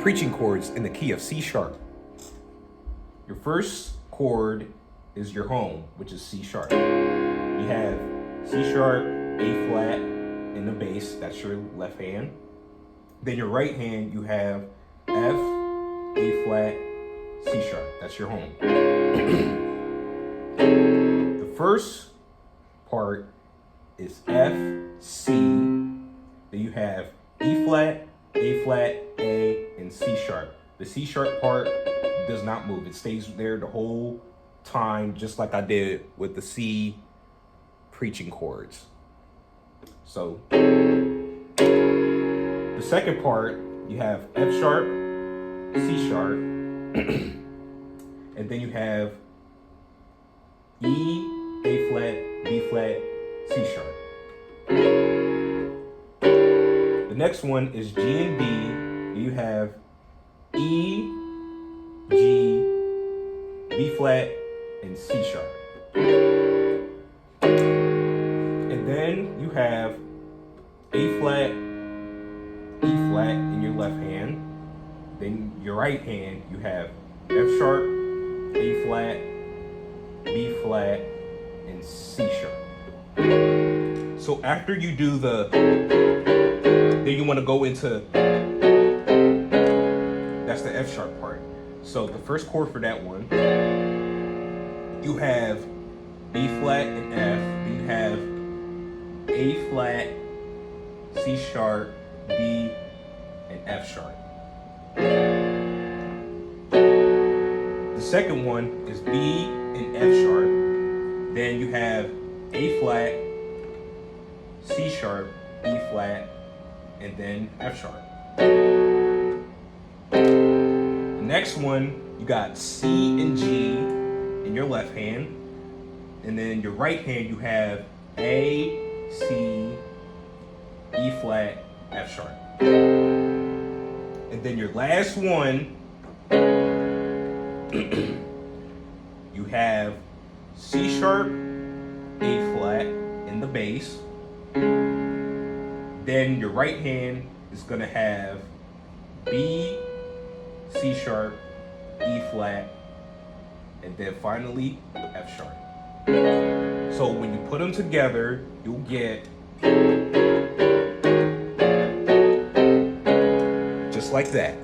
preaching chords in the key of C sharp. Your first chord is your home, which is C sharp. You have C sharp, A flat in the bass, that's your left hand. Then your right hand, you have F, A flat, C sharp, that's your home. The first part is F, C, then you have E flat, A flat, A, and C sharp. The C sharp part does not move. It stays there the whole time, just like I did with the C preaching chords. So the second part, you have F sharp, C sharp, and then you have E, A flat, B flat, C sharp. The next one is G and D. You have E, G, B flat, and C sharp. And then you have A flat, E flat in your left hand. Then your right hand, you have F sharp, A flat, B flat, and C sharp. So after you do then you want to go into, that's the F sharp part. So the first chord for that one, you have B flat and F, you have A flat, C sharp, D, and F sharp. The second one is B and F sharp. Then you have A flat, C sharp, E flat, and then F sharp. The next one, you got C and G in your left hand. And then your right hand, you have A, C, E flat, F sharp. And then your last one, you have C sharp, A flat in the bass. Then your right hand is gonna have B, C sharp, E flat, and then finally F sharp. So when you put them together, you'll get just like that.